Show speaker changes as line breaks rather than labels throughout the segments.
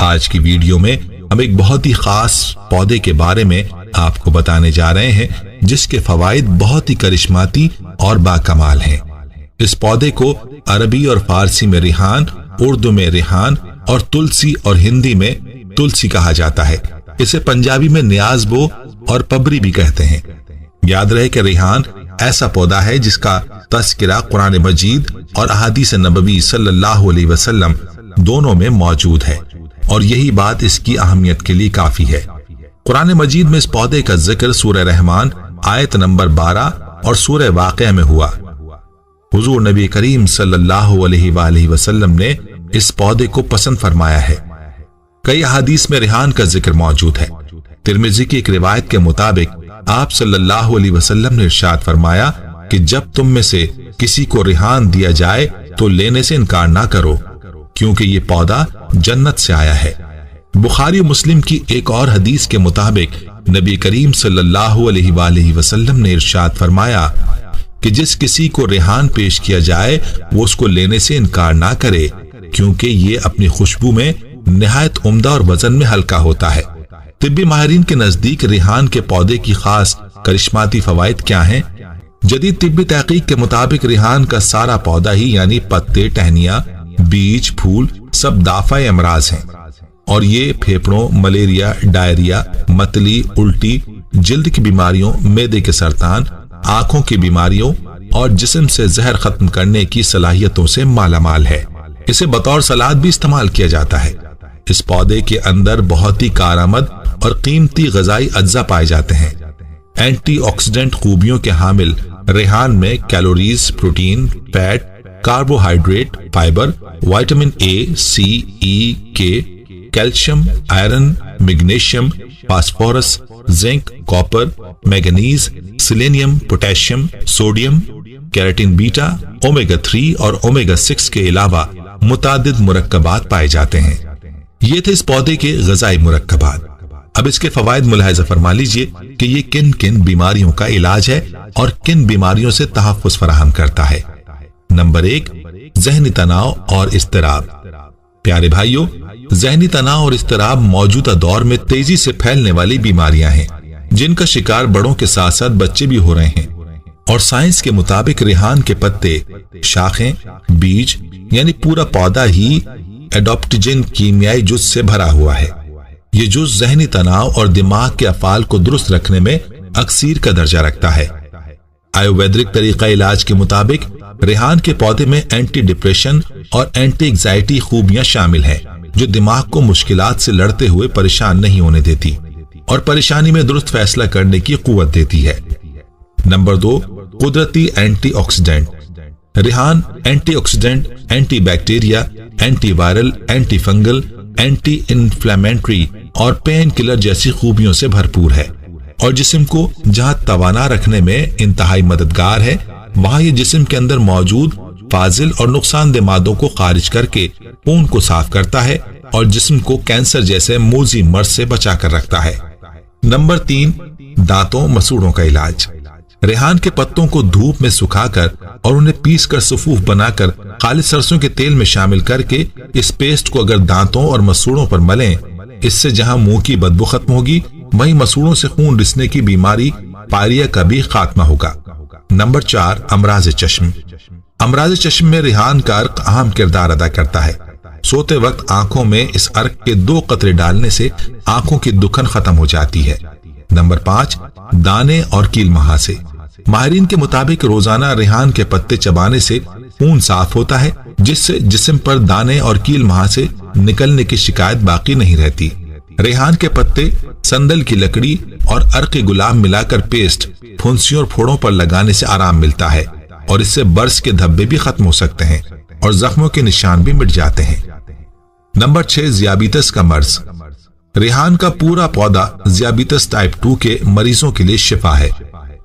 آج کی ویڈیو میں ہم ایک بہت ہی خاص پودے کے بارے میں آپ کو بتانے جا رہے ہیں جس کے فوائد بہت ہی کرشماتی اور باکمال ہیں۔ اس پودے کو عربی اور فارسی میں ریحان، اردو میں ریحان اور تلسی اور ہندی میں تلسی کہا جاتا ہے۔ اسے پنجابی میں نیاز بو اور پبری بھی کہتے ہیں۔ یاد رہے کہ ریحان ایسا پودا ہے جس کا تذکرہ قرآن مجید اور احادیث نبوی صلی اللہ علیہ وسلم دونوں میں موجود ہے، اور یہی بات اس کی اہمیت کے لیے کافی ہے۔ قرآن مجید میں اس پودے کا ذکر سورہ رحمان آیت نمبر 12 اور سورہ واقعہ میں ہوا۔ حضور نبی کریم صلی اللہ علیہ وآلہ وسلم نے اس پودے کو پسند فرمایا ہے۔ کئی احادیث میں ریحان کا ذکر موجود ہے۔ ترمذی کی ایک روایت کے مطابق آپ صلی اللہ علیہ وسلم نے ارشاد فرمایا کہ جب تم میں سے کسی کو ریحان دیا جائے تو لینے سے انکار نہ کرو، کیونکہ یہ پودا جنت سے آیا ہے۔ بخاری و مسلم کی ایک اور حدیث کے مطابق نبی کریم صلی اللہ علیہ وآلہ وسلم نے ارشاد فرمایا کہ جس کسی کو ریحان پیش کیا جائے وہ اس کو لینے سے انکار نہ کرے، کیونکہ یہ اپنی خوشبو میں نہایت عمدہ اور وزن میں ہلکا ہوتا ہے۔ طبی ماہرین کے نزدیک ریحان کے پودے کی خاص کرشماتی فوائد کیا ہیں؟ جدید طبی تحقیق کے مطابق ریحان کا سارا پودا ہی یعنی پتے، ٹہنیاں، بیج، پھول سب دافع امراض ہیں، اور یہ پھیپھڑوں، ملیریا، ڈائریا، متلی، الٹی، جلد کی بیماریوں، معدے کے سرطان، آنکھوں کی بیماریوں اور جسم سے زہر ختم کرنے کی صلاحیتوں سے مالا مال ہے۔ اسے بطور سلاد بھی استعمال کیا جاتا ہے۔ اس پودے کے اندر بہت ہی کارآمد اور قیمتی غذائی اجزاء پائے جاتے ہیں۔ اینٹی آکسیڈنٹ خوبیوں کے حامل ریحان میں calories, protein, fat, carbohydrate, fibre, vitamin A, C, E, K, calcium, iron, magnesium, phosphorus, zinc, copper, manganese, selenium, potassium, sodium, carotene beta, omega 3 اور اومیگا 6 کے علاوہ متعدد مرکبات پائے جاتے ہیں۔ یہ تھے اس پودے کے غذائی مرکبات۔ اب اس کے فوائد ملاحظہ فرما لیجئے کہ یہ کن کن بیماریوں کا علاج ہے اور کن بیماریوں سے تحفظ فراہم کرتا ہے۔ نمبر 1، ذہنی تناؤ اور اضطراب۔ پیارے بھائیوں، ذہنی تناؤ اور اضطراب موجودہ دور میں تیزی سے پھیلنے والی بیماریاں ہیں جن کا شکار بڑوں کے ساتھ ساتھ بچے بھی ہو رہے ہیں، اور سائنس کے مطابق ریحان کے پتے، شاخیں، بیج یعنی پورا پودا ہی ایڈاپٹوجن کیمیائی جز سے بھرا ہوا ہے۔ یہ جز ذہنی تناؤ اور دماغ کے افعال کو درست رکھنے میں اکسیر کا درجہ رکھتا ہے۔ آیوویدرک طریقہ علاج کے مطابق ریحان کے پودے میں اینٹی ڈپریشن اور اینٹی ایگزائٹی خوبیاں شامل ہیں جو دماغ کو مشکلات سے لڑتے ہوئے پریشان نہیں ہونے دیتی اور پریشانی میں درست فیصلہ کرنے کی قوت دیتی ہے۔ نمبر 2، قدرتی اینٹی آکسیڈنٹ۔ ریحان anti oxidant, anti bacteria, anti viral, anti fungal, anti inflammatory اور پین کلر جیسی خوبیوں سے بھرپور ہے، اور جسم کو جہاں توانا رکھنے میں انتہائی مددگار ہے وہاں یہ جسم کے اندر موجود فاضل اور نقصان دہ مادوں کو خارج کر کے خون کو صاف کرتا ہے اور جسم کو کینسر جیسے موذی مرض سے بچا کر رکھتا ہے۔ نمبر 3، دانتوں، مسوڑوں کا علاج۔ ریحان کے پتوں کو دھوپ میں سکھا کر اور انہیں پیس کر صفوف بنا کر خالص سرسوں کے تیل میں شامل کر کے اس پیسٹ کو اگر دانتوں اور مسوڑوں پر ملیں، اس سے جہاں منہ کی بدبو ختم ہوگی وہیں مسوڑوں سے خون رسنے کی بیماری پائریا کا بھی خاتمہ ہوگا۔ نمبر 4، امراض چشم۔ امراض چشم میں ریحان کا عرق اہم کردار ادا کرتا ہے۔ سوتے وقت آنکھوں میں اس عرق کے 2 قطرے ڈالنے سے آنکھوں کی دکھن ختم ہو جاتی ہے۔ نمبر 5، دانے اور کیل مہاسے۔ ماہرین کے مطابق روزانہ ریحان کے پتے چبانے سے خون صاف ہوتا ہے جس سے جسم پر دانے اور کیل مہاسے نکلنے کی شکایت باقی نہیں رہتی۔ ریحان کے پتے، سندل کی لکڑی اور عرق گلاب ملا کر پیسٹ پھنسیوں اور پھوڑوں پر لگانے سے آرام ملتا ہے، اور اس سے برس کے دھبے بھی ختم ہو سکتے ہیں اور زخموں کے نشان بھی مٹ جاتے ہیں۔ نمبر 6، ذیابیطس کا مرض۔ ریحان کا پورا پودا ذیابیطس ٹائپ 2 کے مریضوں کے لیے شفا ہے،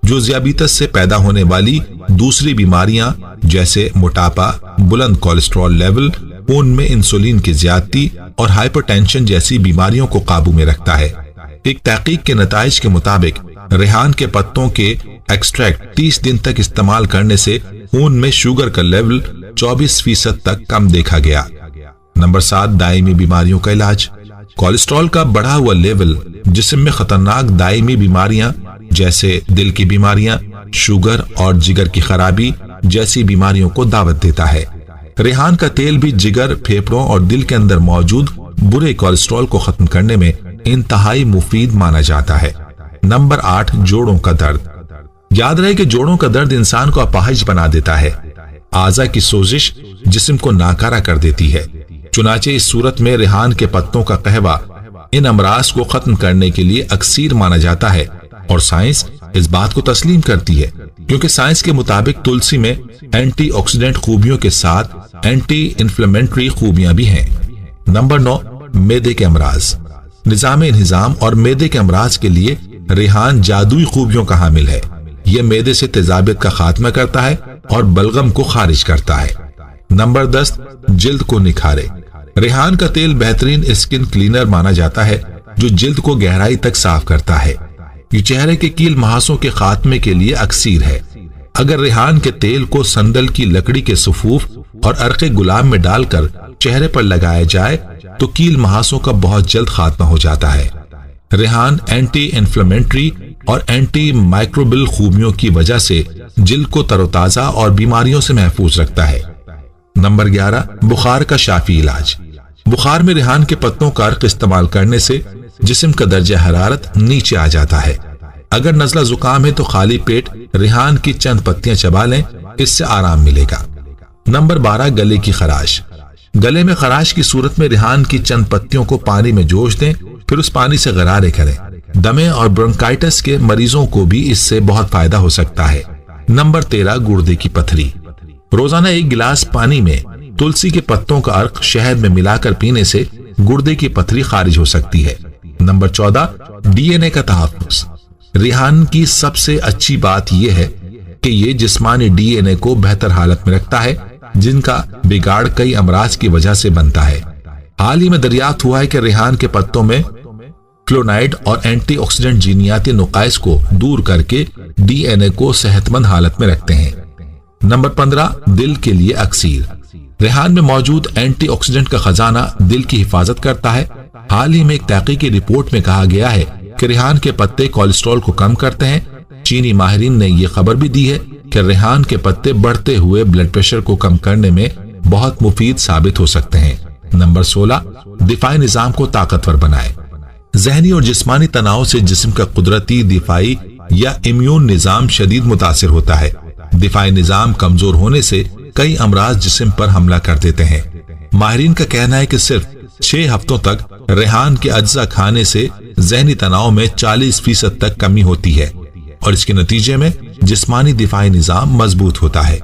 جو ذیابیطس سے پیدا ہونے والی دوسری بیماریاں جیسے موٹاپا، بلند کولیسٹرول لیول، خون میں انسولین کی زیادتی اور ہائپر ٹینشن جیسی بیماریوں کو قابو میں رکھتا ہے۔ ایک تحقیق کے نتائج کے مطابق ریحان کے پتوں کے ایکسٹریکٹ 30 دن تک استعمال کرنے سے خون میں شوگر کا لیول 24% تک کم دیکھا گیا۔ نمبر 7، دائمی بیماریوں کا علاج۔ کولیسٹرول کا بڑھا ہوا لیول جسم میں خطرناک دائمی بیماریاں جیسے دل کی بیماریاں، شوگر اور جگر کی خرابی جیسی بیماریوں کو دعوت دیتا ہے۔ ریحان کا تیل بھی جگر، پھیپھڑوں اور دل کے اندر موجود برے کولیسٹرول کو ختم کرنے میں انتہائی مفید مانا جاتا ہے۔ نمبر 8، جوڑوں کا درد۔ یاد رہے کہ جوڑوں کا درد انسان کو اپاہج بنا دیتا ہے۔ اعضاء کی سوزش جسم کو ناکارہ کر دیتی ہے۔ چنانچہ اس صورت میں ریحان کے پتوں کا قہوہ ان امراض کو ختم کرنے کے لیے اکسیر مانا جاتا ہے، اور سائنس اس بات کو تسلیم کرتی ہے، کیونکہ سائنس کے مطابق تلسی میں اینٹی آکسیڈنٹ خوبیوں کے ساتھ اینٹی انفلیمیٹری خوبیاں بھی ہیں۔ نمبر 9، معدے کے امراض۔ نظام انہضام اور معدے کے امراض کے لیے ریحان جادوئی خوبیوں کا حامل ہے۔ یہ معدے سے تیزابیت کا خاتمہ کرتا ہے اور بلغم کو خارج کرتا ہے۔ نمبر 10، جلد کو نکھارے۔ ریحان کا تیل بہترین اسکن کلینر مانا جاتا ہے جو جلد کو گہرائی تک صاف کرتا ہے۔ یہ چہرے کے کیل مہاسوں کے خاتمے کے لیے اکسیر ہے۔ اگر ریحان کے تیل کو سندل کی لکڑی کے صفوف اور عرق گلاب میں ڈال کر چہرے پر لگایا جائے تو کیل مہاسوں کا بہت جلد خاتمہ ہو جاتا ہے۔ ریحان اینٹی انفلیمیٹری اور اینٹی مائکروبل خوبیوں کی وجہ سے جلد کو تر و تازہ اور بیماریوں سے محفوظ رکھتا ہے۔ نمبر 11، بخار کا شافی علاج۔ بخار میں ریحان کے پتوں کا عرق استعمال کرنے سے جسم کا درجہ حرارت نیچے آ جاتا ہے۔ اگر نزلہ زکام ہے تو خالی پیٹ ریحان کی چند پتیاں چبا لیں، اس سے آرام ملے گا۔ نمبر 12، گلے کی خراش۔ گلے میں خراش کی صورت میں ریحان کی چند پتیوں کو پانی میں جوش دیں، پھر اس پانی سے غرارے کریں۔ دمے اور برونکائٹس کے مریضوں کو بھی اس سے بہت فائدہ ہو سکتا ہے۔ نمبر 13، گردے کی پتھری۔ روزانہ 1 گلاس پانی میں تلسی کے پتوں کا عرق شہد میں ملا کر پینے سے گردے کی پتھری خارج ہو سکتی ہے۔ نمبر 14، ڈی این اے کا تحفظ۔ ریحان کی سب سے اچھی بات یہ ہے کہ یہ جسمانی ڈی این اے کو بہتر حالت میں رکھتا ہے، جن کا بگاڑ کئی امراض کی وجہ سے بنتا ہے۔ حال ہی میں دریافت ہوا ہے کہ ریحان کے پتوں میں فلونائڈ اور اینٹی آکسیڈنٹ جینیاتی نقائص کو دور کر کے ڈی این اے کو صحت مند حالت میں رکھتے ہیں۔ نمبر 15، دل کے لیے اکسیر۔ ریحان میں موجود اینٹی آکسیڈنٹ کا خزانہ دل کی حفاظت کرتا ہے۔ حال ہی میں ایک تحقیقی رپورٹ میں کہا گیا ہے کہ ریحان کے پتے کولیسٹرول کو کم کرتے ہیں۔ چینی ماہرین نے یہ خبر بھی دی ہے کہ ریحان کے پتے بڑھتے ہوئے بلڈ پریشر کو کم کرنے میں بہت مفید ثابت ہو سکتے ہیں۔ نمبر 16، دفاعی نظام کو طاقتور بنائے۔ ذہنی اور جسمانی تناؤ سے جسم کا قدرتی دفاعی یا امیون نظام شدید متاثر ہوتا ہے۔ دفاعی نظام کمزور ہونے سے کئی امراض جسم پر حملہ کر دیتے ہیں۔ ماہرین کا کہنا ہے کہ صرف 6 ہفتوں تک ریحان کے اجزاء کھانے سے ذہنی تناؤ میں 40% تک کمی ہوتی ہے، اور اس کے نتیجے میں جسمانی دفاعی نظام مضبوط ہوتا ہے۔